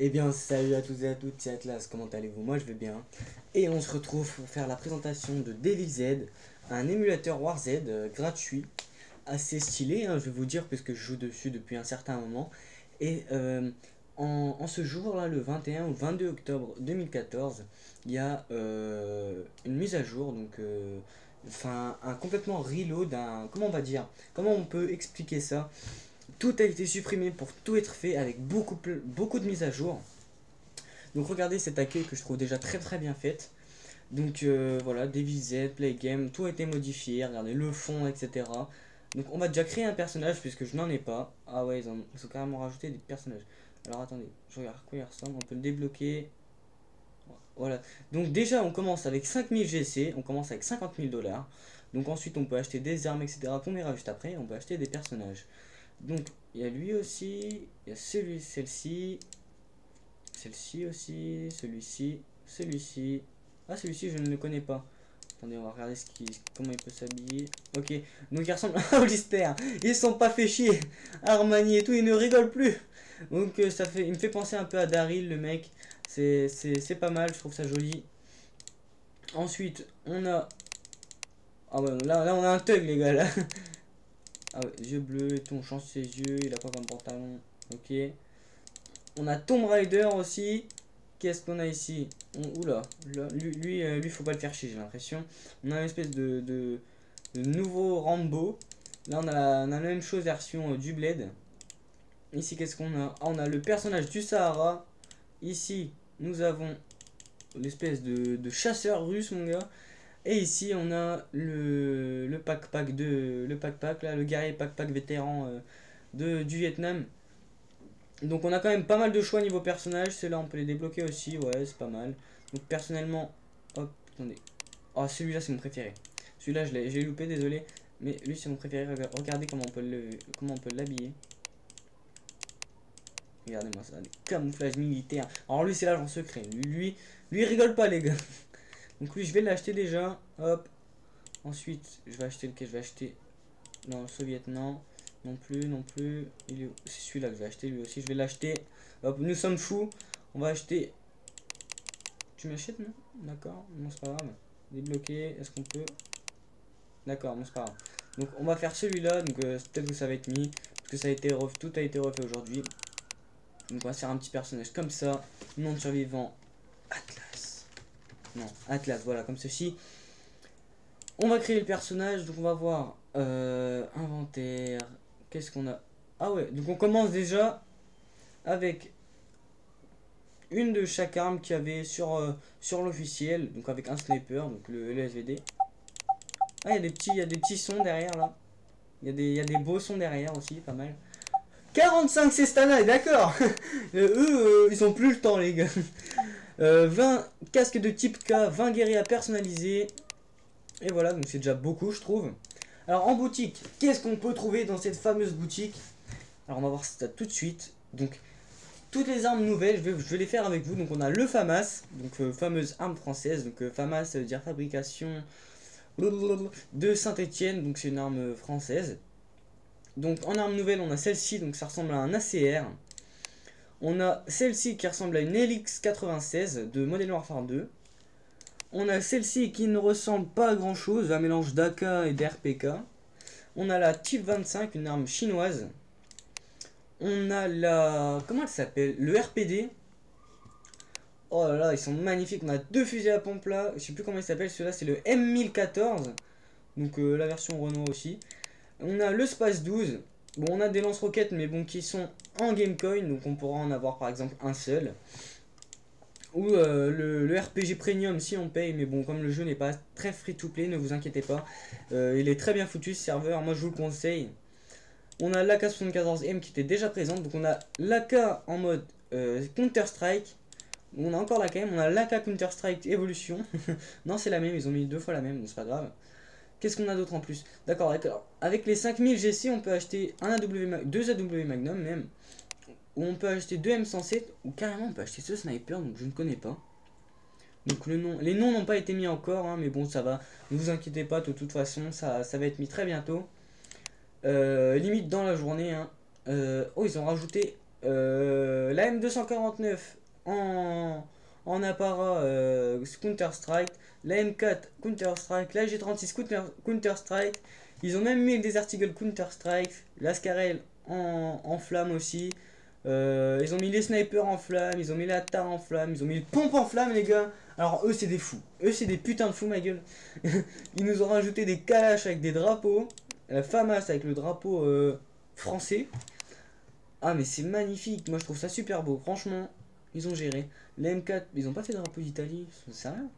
Eh bien, salut à tous et à toutes, c'est Atlas, comment allez-vous? Moi je vais bien. Et on se retrouve pour faire la présentation de DayZ, un émulateur War Z gratuit, assez stylé, hein, je vais vous dire, puisque je joue dessus depuis un certain moment. Et en ce jour-là, le 21 ou 22 octobre 2014, il y a une mise à jour, donc enfin un complètement reload, comment on va dire, comment on peut expliquer ça? Tout a été supprimé pour tout être fait avec beaucoup de mises à jour. Donc regardez cet accueil que je trouve déjà très bien fait. Donc voilà, DayZ, Play Game, tout a été modifié, regardez le fond, etc. Donc on va déjà créer un personnage puisque je n'en ai pas. Ah ouais, ils ont carrément rajouté des personnages. Alors attendez, je regarde à quoi il ressemble, on peut le débloquer. Voilà, donc déjà on commence avec 5000 GC, on commence avec 50 000 $. Donc ensuite on peut acheter des armes, etc. qu'on verra juste après, on peut acheter des personnages. Donc il y a lui aussi, il y a celle-ci aussi, celui-ci. Ah, celui-ci, je ne le connais pas. Attendez, on va regarder comment il peut s'habiller. Ok, donc il ressemble à Hollister. Ils sont pas fait chier. Armani et tout, il ne rigole plus. Donc il me fait penser un peu à Daryl, le mec. C'est pas mal, je trouve ça joli. Ensuite, on a... Ah ouais, là on a un thug, les gars, là. Ah ouais, yeux bleus et tout, on change ses yeux. Il a quoi comme pantalon? Ok. On a Tomb Raider aussi. Qu'est-ce qu'on a ici? Oula, lui, faut pas le faire chier, j'ai l'impression. On a une espèce de nouveau Rambo. Là, on a la même chose version du Blade. Ici, qu'est-ce qu'on a? Ah, on a le personnage du Sahara. Ici, nous avons l'espèce de chasseur russe, mon gars. Et ici, on a le pack-pack, là, le guerrier pack-pack vétéran du Vietnam. Donc on a quand même pas mal de choix niveau personnage. Ceux-là on peut les débloquer aussi, ouais c'est pas mal. Donc personnellement, hop, attendez. Oh celui-là c'est mon préféré. Celui-là j'ai loupé, désolé. Mais lui c'est mon préféré. Regardez comment on peut l'habiller. Regardez-moi ça, des camouflages militaires. Alors lui c'est l'agent secret. Lui il rigole pas les gars. Donc lui je vais l'acheter déjà. Hop. Ensuite je vais acheter lequel je vais acheter. Non, le soviet non. Non plus, non plus. C'est celui-là que je vais acheter lui aussi. Je vais l'acheter. Hop, nous sommes fous. On va acheter. Tu m'achètes, non? D'accord, non, c'est pas grave. Débloquer, est-ce qu'on peut? D'accord, non, c'est pas grave. Donc, on va faire celui-là. Donc, peut-être que ça va être mis. Parce que ça a été tout a été refait aujourd'hui. Donc, on va faire un petit personnage comme ça. Nom de survivant Atlas. Non, Atlas, voilà, comme ceci. On va créer le personnage. Donc, on va voir inventaire. Qu'est-ce qu'on a? Ah ouais, donc on commence déjà avec une de chaque arme qu'il y avait sur l'officiel, donc avec un sniper, donc le SVD. Ah, il y a des petits sons derrière là. Il y a des beaux sons derrière aussi, pas mal. 45 Cestana, d'accord. Eux, ils ont plus le temps les gars. 20 casques de type K, 20 guérillas personnalisés. Et voilà, donc c'est déjà beaucoup je trouve. Alors en boutique, qu'est-ce qu'on peut trouver dans cette fameuse boutique? Alors on va voir ça tout de suite. Donc toutes les armes nouvelles, je vais les faire avec vous. Donc on a le FAMAS, donc fameuse arme française. Donc FAMAS, ça veut dire fabrication de Saint-Étienne, donc c'est une arme française. Donc en arme nouvelle, on a celle-ci, donc ça ressemble à un ACR. On a celle-ci qui ressemble à une Helix 96 de Modern Warfare 2. On a celle-ci qui ne ressemble pas à grand chose, un mélange d'AK et d'RPK. On a la Type 25, une arme chinoise. On a la... Comment elle s'appelle? Le RPD. Oh là là, ils sont magnifiques. On a deux fusils à pompe là. Je sais plus comment il s'appelle. Celui-là, c'est le M1014. Donc la version Renault aussi. On a le Space 12. Bon, on a des lance-roquettes, mais bon, qui sont en Gamecoin. Donc on pourra en avoir par exemple un seul. Ou le RPG Premium si on paye. Mais bon, comme le jeu n'est pas très free-to-play, ne vous inquiétez pas. Il est très bien foutu ce serveur. Moi, je vous le conseille. On a l'AK-74M qui était déjà présente. Donc on a l'AK en mode Counter-Strike. On a encore la KM, on a l'AK Counter-Strike Evolution. Non, c'est la même, ils ont mis deux fois la même, donc c'est pas grave. Qu'est-ce qu'on a d'autre en plus? D'accord, avec les 5000 GC, on peut acheter deux AW Magnum même. Ou on peut acheter deux M107, ou carrément on peut acheter ce sniper, donc je ne connais pas. Donc les noms n'ont pas été mis encore, hein, mais bon, ça va. Ne vous inquiétez pas, de toute façon, ça va être mis très bientôt. Limite dans la journée. Hein. Oh, ils ont rajouté La M249 en apparat Counter-Strike, la M4 Counter-Strike, la G36 Counter-Strike. Ils ont même mis des articles Counter-Strike, la Scarel en flamme aussi. Ils ont mis les snipers en flamme, ils ont mis la TAR en flamme, ils ont mis les pompes en flamme, les gars. Alors, eux, c'est des fous. Eux, c'est des putains de fous, ma gueule. Ils nous ont rajouté des calaches avec des drapeaux. La FAMAS avec le drapeau français. Ah, mais c'est magnifique. Moi, je trouve ça super beau. Franchement, ils ont géré. La M4, ils ont pas fait de drapeau d'Italie. C'est sérieux?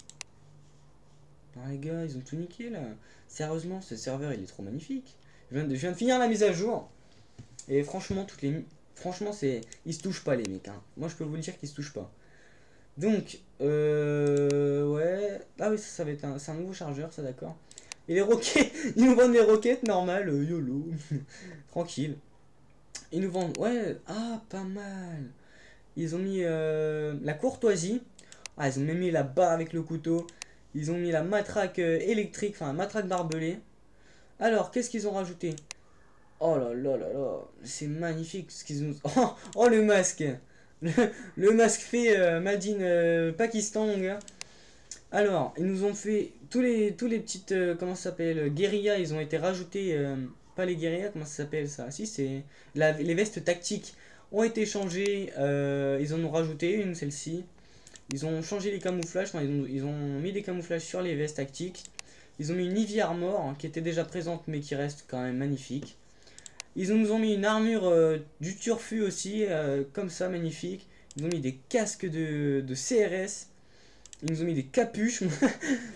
Non, les gars, ils ont tout niqué là. Sérieusement, ce serveur, il est trop magnifique. Je viens de finir la mise à jour. Et franchement, franchement, ils se touchent pas, les mecs, hein. Moi, je peux vous le dire qu'ils se touchent pas. Donc, ouais. Ah oui, ça va être c'est un nouveau chargeur, ça, d'accord. Et les roquettes, ils nous vendent des roquettes normales, YOLO. Tranquille. Ils nous vendent, ouais, ah, pas mal. Ils ont mis la courtoisie. Ah, ils ont même mis la barre avec le couteau. Ils ont mis la matraque électrique, enfin, la matraque barbelée. Alors, qu'est-ce qu'ils ont rajouté? Oh là là là là, c'est magnifique ce qu'ils nous... Oh, oh, le masque. Le, le masque fait Made in Pakistan, mon gars. Alors, ils nous ont fait tous les petites comment ça s'appelle, guérillas, ils ont été rajoutés, pas les guérillas, comment ça s'appelle ça? Si, c'est les vestes tactiques ont été changées, ils en ont rajouté une, celle-ci. Ils ont changé les camouflages, enfin, ils ont mis des camouflages sur les vestes tactiques. Ils ont mis une Ivy Armor hein, qui était déjà présente mais qui reste quand même magnifique. Ils nous ont mis une armure du turfu aussi, comme ça, magnifique. Ils ont mis des casques de CRS. Ils nous ont mis des capuches.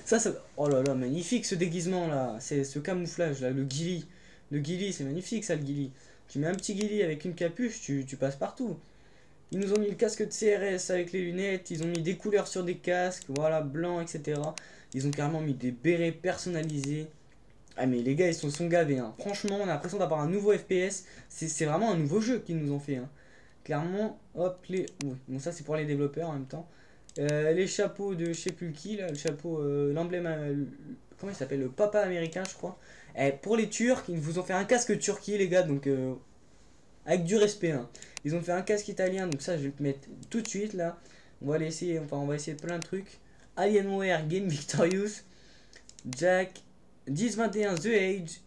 ça... Oh là là, magnifique ce déguisement là. C'est ce camouflage là, le ghillie. Le ghillie, c'est magnifique ça, le ghillie. Tu mets un petit ghillie avec une capuche, tu passes partout. Ils nous ont mis le casque de CRS avec les lunettes. Ils ont mis des couleurs sur des casques, voilà, blanc, etc. Ils ont carrément mis des bérets personnalisés. Ah mais les gars ils sont gavés hein. Franchement on a l'impression d'avoir un nouveau FPS. C'est vraiment un nouveau jeu qu'ils nous ont fait hein. Clairement hop les... Oui, bon ça c'est pour les développeurs en même temps. Les chapeaux de je sais plus qui là. Le chapeau l'emblème comment il s'appelle, le papa américain je crois. Et pour les Turcs ils vous ont fait un casque Turquie les gars. Donc avec du respect hein. Ils ont fait un casque italien. Donc ça je vais le mettre tout de suite là. On va essayer, enfin on va essayer plein de trucs. Alienware Game Victorious Jack 10-21 The Age,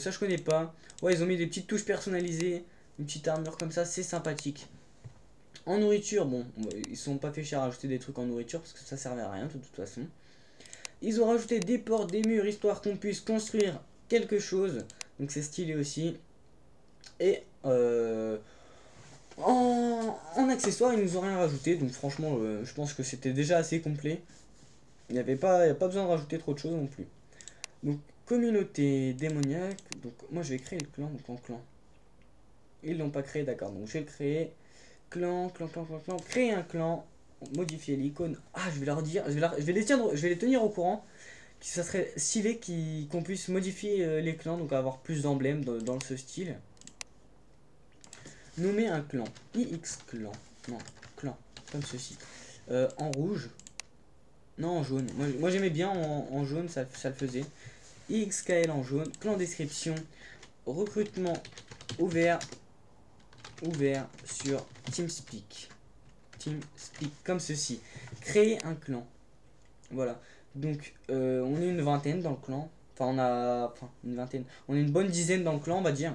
ça je connais pas. Ouais, ils ont mis des petites touches personnalisées, une petite armure comme ça, c'est sympathique. En nourriture, bon, ils sont pas fait cher à rajouter des trucs en nourriture parce que ça servait à rien de toute façon. Ils ont rajouté des portes, des murs, histoire qu'on puisse construire quelque chose. Donc c'est stylé aussi. Et en accessoires, ils nous ont rien rajouté. Donc franchement, je pense que c'était déjà assez complet. Il n'y a pas besoin de rajouter trop de choses non plus. Donc, communauté démoniaque. Donc, moi je vais créer le clan. Donc, en clan. Ils l'ont pas créé, d'accord. Donc, je vais le créer. Clan. Créer un clan. Modifier l'icône. Ah, je vais leur dire. Je vais les tenir au courant. Ça serait stylé qu'on puisse modifier les clans. Donc, avoir plus d'emblèmes dans ce style. Nommer un clan. IX clan. Non, clan. Comme ceci. En rouge. Non, en jaune. Moi j'aimais bien en jaune, ça le faisait. IXKL en jaune, clan description, recrutement ouvert sur TeamSpeak. TeamSpeak, comme ceci. Créer un clan. Voilà. Donc, on est une vingtaine dans le clan. Enfin, une vingtaine. On est une bonne dizaine dans le clan, on va dire.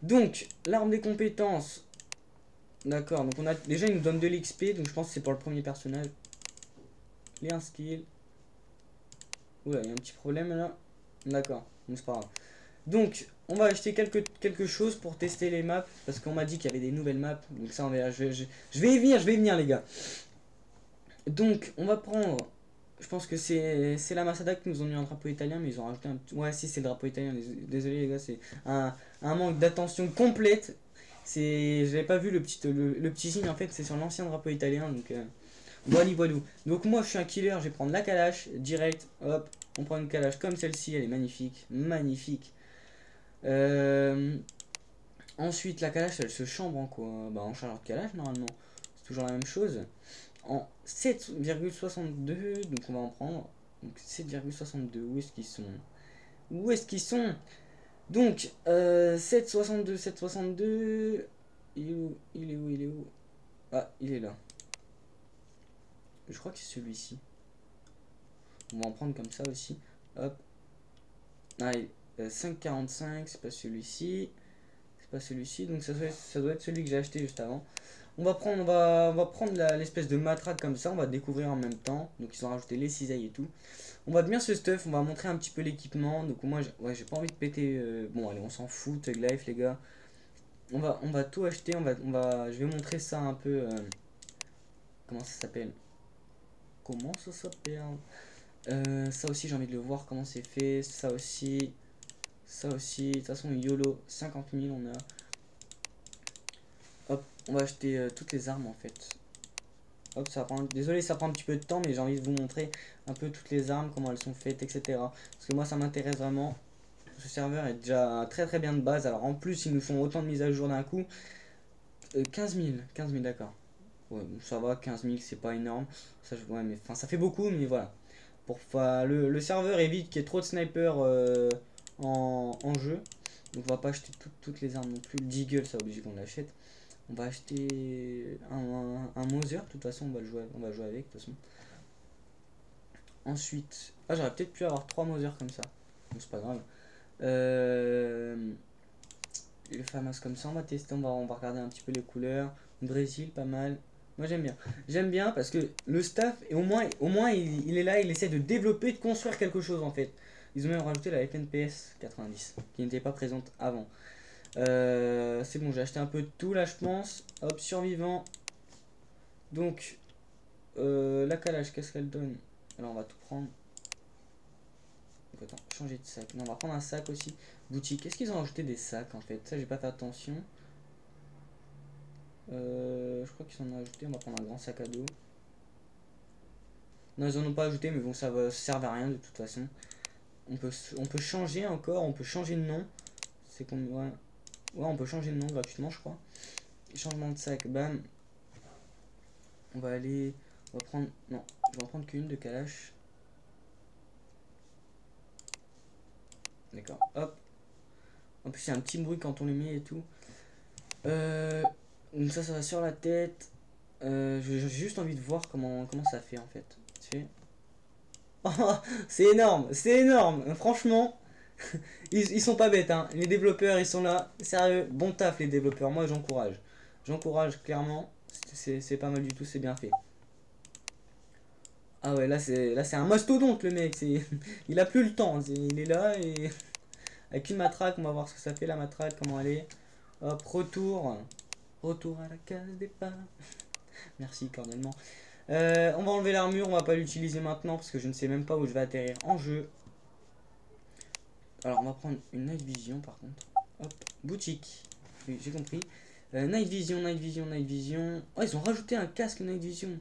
Donc, l'arme des compétences. D'accord, donc déjà, il nous donne de l'XP, donc je pense que c'est pour le premier personnage. Lien skill. Oula, il y a un petit problème là. D'accord, bon, c'est pas grave. Donc, on va acheter quelque chose pour tester les maps. Parce qu'on m'a dit qu'il y avait des nouvelles maps. Donc, ça, on verra. Je vais y venir, les gars. Donc, on va prendre. Je pense que c'est la Masada qui nous ont mis un drapeau italien. Mais ils ont rajouté un petit. Ouais, si, c'est le drapeau italien. Désolé, les gars, c'est un manque d'attention complète. J'avais pas vu le petit signe. En fait, c'est sur l'ancien drapeau italien. Donc, voilà. Donc, moi, je suis un killer. Je vais prendre la Kalash direct. Hop. On prend une Kalash comme celle-ci. Elle est magnifique. Magnifique. Ensuite, la Kalash, elle se chambre en quoi? Bah, en chargeur de Kalash, normalement. C'est toujours la même chose. En 7,62. Donc, on va en prendre. Donc, 7,62. Où est-ce qu'ils sont? Où est-ce qu'ils sont? Donc, 7,62. Il est où? Il est où? Il est où? Ah, il est là. Je crois que c'est celui-ci. On va en prendre comme ça aussi. Hop. Allez, 5,45, c'est pas celui-ci. C'est pas celui-ci, donc ça doit être celui que j'ai acheté juste avant. On va prendre l'espèce de matraque comme ça, on va découvrir en même temps. Donc ils ont rajouté les cisailles et tout. On va bien ce stuff, on va montrer un petit peu l'équipement. Donc moi, ouais, j'ai pas envie de péter. Bon, allez, on s'en fout, Thug Life, les gars. On va tout acheter, je vais montrer ça un peu. Comment ça s'appelle? Comment ça s'appelle? Ça aussi, j'ai envie de le voir comment c'est fait. Ça aussi. Ça aussi. De toute façon, YOLO, 50 000 on a. Hop, on va acheter toutes les armes en fait. Hop, désolé, ça prend un petit peu de temps, mais j'ai envie de vous montrer un peu toutes les armes, comment elles sont faites, etc. Parce que moi, ça m'intéresse vraiment. Ce serveur est déjà très très bien de base. Alors en plus, ils nous font autant de mises à jour d'un coup. 15 000, 15 000, d'accord. Ouais, ça va, 15 000, c'est pas énorme. Ça, ouais, mais enfin, ça fait beaucoup, mais voilà. Le serveur évite qu'il y ait trop de snipers en jeu. Donc on va pas acheter toutes les armes non plus. Le Deagle, ça oblige qu'on l'achète. On va acheter un Mauser, de toute façon on va jouer avec de toute façon. Ensuite, j'aurais peut-être pu avoir 3 Mauser comme ça. Donc c'est pas grave. Le FAMAS comme ça, on va tester, on va regarder un petit peu les couleurs. Brésil, pas mal. Moi j'aime bien. J'aime bien parce que le staff, et au moins il est là, il essaie de développer, de construire quelque chose en fait. Ils ont même rajouté la FNPS 90, qui n'était pas présente avant. C'est bon, j'ai acheté un peu de tout là je pense. Hop, survivant. Donc, la calage, qu'est-ce qu'elle donne? Alors on va tout prendre. Donc, attends, changer de sac. Non, on va prendre un sac aussi. Boutique, est-ce qu'ils ont rajouté des sacs en fait? Ça j'ai pas fait attention. Je crois qu'ils en ont ajouté, on va prendre un grand sac à dos. Non, ils en ont pas ajouté, mais bon, ça sert à rien de toute façon. On peut changer encore, on peut changer de nom. C'est qu'on. Ouais. Ouais, on peut changer de nom gratuitement, je crois. Changement de sac, bam. On va aller. On va prendre. Non, je vais en prendre qu'une de Kalash. D'accord, hop. En plus, il y a un petit bruit quand on les met et tout. Donc, ça va sur la tête. J'ai juste envie de voir comment ça fait en fait. Oh, c'est énorme, c'est énorme. Franchement, ils sont pas bêtes, hein. Les développeurs, ils sont là. Sérieux, bon taf les développeurs. Moi, j'encourage. J'encourage clairement. C'est pas mal du tout, c'est bien fait. Ah ouais, là c'est un mastodonte le mec. Il a plus le temps. Il est là et avec une matraque, on va voir ce que ça fait la matraque, comment elle est. Hop, retour. Retour à la case départ. Merci cordialement. On va enlever l'armure, on va pas l'utiliser maintenant parce que je ne sais même pas où je vais atterrir en jeu. Alors on va prendre une Night Vision par contre. Hop, boutique. Oui, j'ai compris. Night Vision, Night Vision, Night Vision. Oh, ils ont rajouté un casque Night Vision.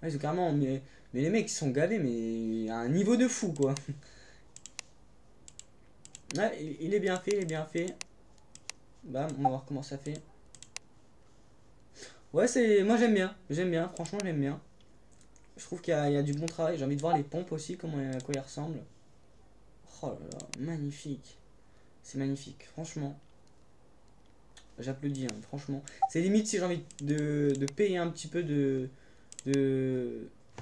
Ah, ils ont carrément. Mais les mecs ils sont gavés, mais à un niveau de fou quoi. Ouais, il est bien fait, il est bien fait. Bam, on va voir comment ça fait. Ouais, moi j'aime bien, franchement j'aime bien. Je trouve qu'il y a du bon travail. J'ai envie de voir les pompes aussi, à quoi ils ressemblent. Oh là là, magnifique. C'est magnifique, franchement. J'applaudis, hein, franchement. C'est limite si j'ai envie de payer un petit peu de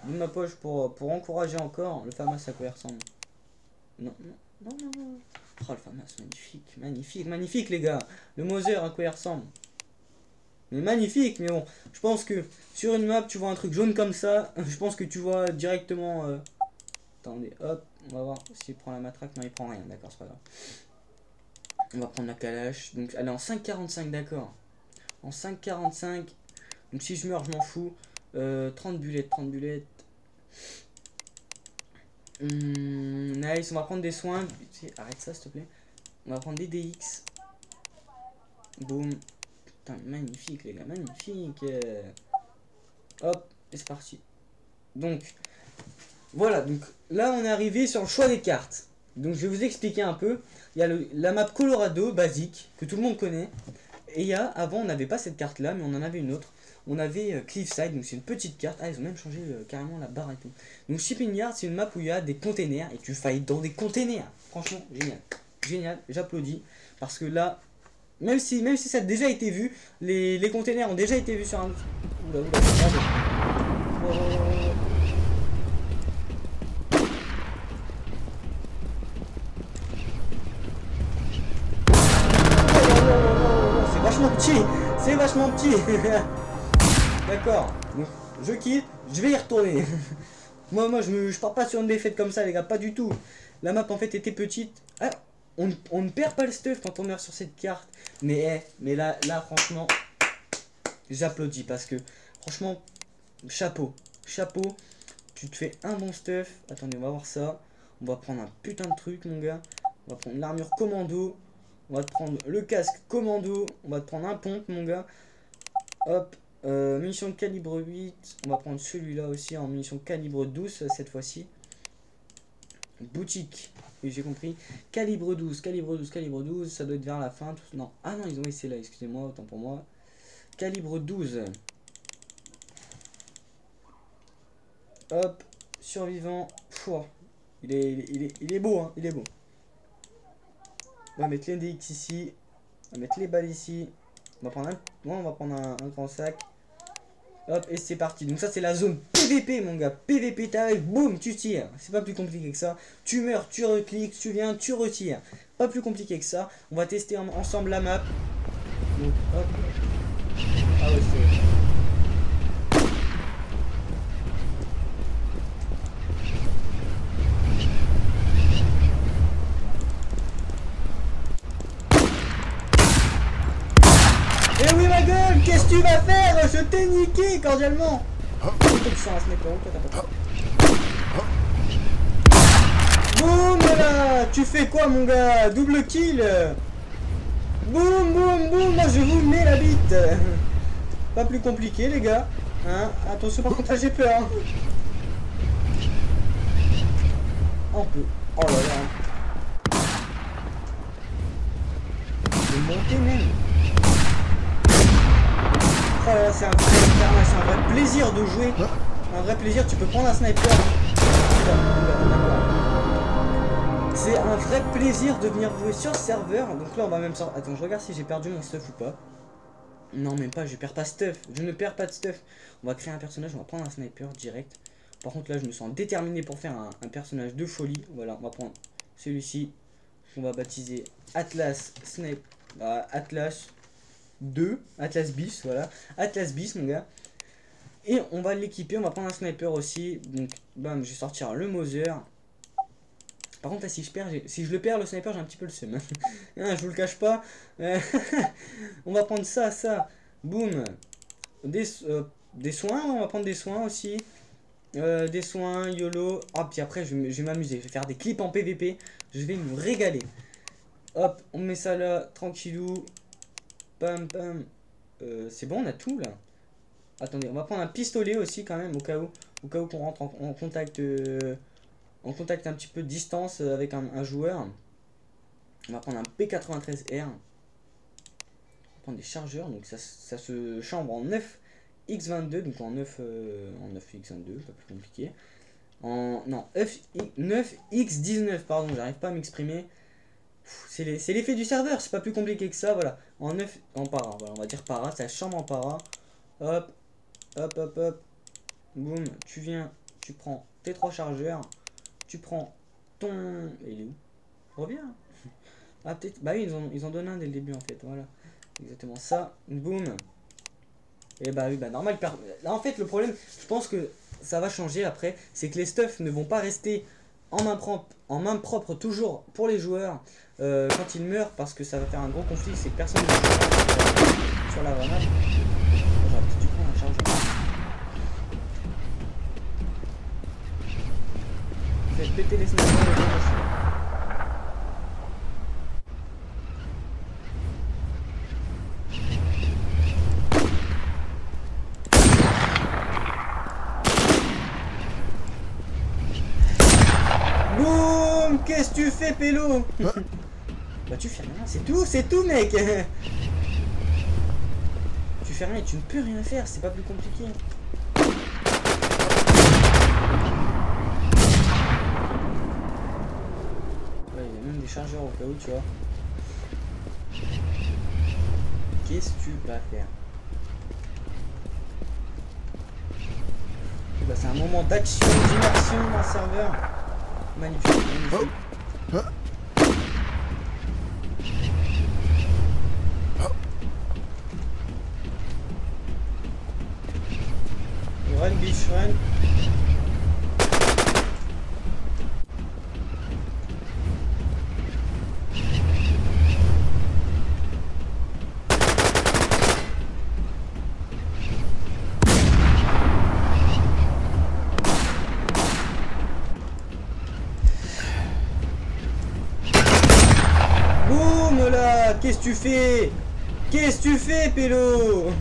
ma poche pour encourager encore le FAMAS à quoi il ressemble. Non, non, non, non, non. Oh le FAMAS, magnifique, magnifique, magnifique les gars. Le Mauser à quoi il ressemble. Mais magnifique, mais bon, je pense que sur une map, tu vois un truc jaune comme ça, je pense que tu vois directement... Attendez, hop, on va voir s'il prend la matraque. Non, il prend rien, d'accord, c'est pas grave. On va prendre la calache. Donc, elle est en 5,45, d'accord. En 5,45. Donc, si je meurs, je m'en fous. 30 bullets, 30 bullets. Nice, on va prendre des soins. Arrête ça, s'il te plaît. On va prendre des DX. Boum. Putain, magnifique, les gars, magnifique. Hop, et c'est parti. Donc, voilà, donc là, on est arrivé sur le choix des cartes. Donc, je vais vous expliquer un peu. Il y a la map Colorado basique que tout le monde connaît. Et avant, on n'avait pas cette carte là, mais on en avait une autre. On avait Cliffside, donc c'est une petite carte. Ah, ils ont même changé carrément la barre et tout. Donc, Shipping Yard, c'est une map où il y a des containers et tu fights dans des containers. Franchement, génial. Génial, j'applaudis. Parce que là, même si ça a déjà été vu, les containers ont déjà été vus sur un... Oula, oula, regardez. C'est vachement petit. C'est vachement petit. D'accord. Donc, je quitte. Je vais y retourner. moi, je pars pas sur une défaite comme ça, les gars. Pas du tout. La map, en fait, était petite. Ah, on ne perd pas le stuff quand on meurt sur cette carte. Mais là, franchement, j'applaudis parce que, franchement, chapeau. Chapeau. Tu te fais un bon stuff. Attendez, on va voir ça. On va prendre un putain de truc, mon gars. On va prendre l'armure commando. On va te prendre le casque commando. On va te prendre un pompe, mon gars. Hop. Munitions de calibre 8. On va prendre celui-là aussi en munitions calibre 12 cette fois-ci. Boutique. Oui, j'ai compris. Calibre 12, calibre 12, calibre 12. Ça doit être vers la fin. Non. Ah non, ils ont essayé là. Excusez-moi, autant pour moi. Calibre 12. Hop. Survivant. Pouah. Il est beau, hein. Il est beau. On va mettre les DX ici. On va mettre les balles ici. On va prendre un grand sac. Hop, et c'est parti. Donc ça, c'est la zone PVP, mon gars. PVP, t'arrives, boum, tu tires. C'est pas plus compliqué que ça. Tu meurs, tu recliques, tu viens, tu retires. Pas plus compliqué que ça. On va tester ensemble la map. Donc, hop. Ah ouais, c'est... Eh oui ma gueule, qu'est-ce que tu vas faire? Je t'ai niqué cordialement. Boum là. Tu fais quoi mon gars? Double kill. Boum boum boum. Moi je vous mets la bite. Pas plus compliqué les gars, hein. Attention par contre là j'ai peur, hein. On peut. Oh là là. Je vais monter même. Oh là là, c'est un vrai plaisir de jouer. Un vrai plaisir, tu peux prendre un sniper. C'est un vrai plaisir de venir jouer sur ce serveur. Donc là on va même sortir. Attends, je regarde si j'ai perdu mon stuff ou pas. Non même pas, je perds pas stuff. Je ne perds pas de stuff. On va créer un personnage, on va prendre un sniper direct. Par contre là je me sens déterminé pour faire un personnage de folie. Voilà, on va prendre celui-ci. On va baptiser Atlas Snipe. Atlas 2, Atlas Bis, voilà. Atlas Bis mon gars. Et on va l'équiper, on va prendre un sniper aussi. Donc bam, je vais sortir le Mauser. Par contre là si je le perds le sniper, j'ai un petit peu le seum. Hein, je vous le cache pas. On va prendre ça. Boum. Des soins, on va prendre des soins aussi. Des soins, YOLO. Ah puis après je vais m'amuser, je vais faire des clips en PVP. Je vais me régaler. Hop, on met ça là, tranquillou. Pam pam. C'est bon, on a tout là. Attendez, on va prendre un pistolet aussi quand même au cas où qu'on rentre en contact un petit peu de distance avec un joueur. On va prendre un P93R. On va prendre des chargeurs, donc ça se chambre en 9x22, donc en 9x22, pas plus compliqué. Non, 9x19, pardon, j'arrive pas à m'exprimer. C'est l'effet du serveur, c'est pas plus compliqué que ça, voilà. En para, voilà, on va dire para, ça chambre en para. Hop, hop, hop, hop. Boum, tu viens, tu prends tes 3 chargeurs. Tu prends ton... Il est où? Reviens. Ah peut-être... Bah oui, ils ont donné un dès le début en fait, voilà. Exactement ça. Boum. Et bah oui, bah normal. Là en fait le problème, je pense que ça va changer après. C'est que les stuffs ne vont pas rester en main propre toujours pour les joueurs quand ils meurent. Parce que ça va faire un gros conflit. C'est que personne ne sur la grenade. J'aurais peut-être dû prendre un chargeur. Faites péter les snipers les gars. Boum. Qu'est-ce que tu fais Pélo? Bah tu fais rien, c'est tout mec. Tu fais rien et tu ne peux rien faire, c'est pas plus compliqué. Des chargeurs au cas où, tu vois. qu'est-ce que tu vas faire? Bah, c'est un moment d'action, d'immersion dans le serveur. Magnifique, magnifique. Run, bitch, run. Boum là. Qu'est-ce que tu fais? Qu'est-ce que tu fais, Pélo?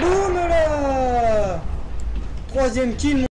Boum là. Troisième kill.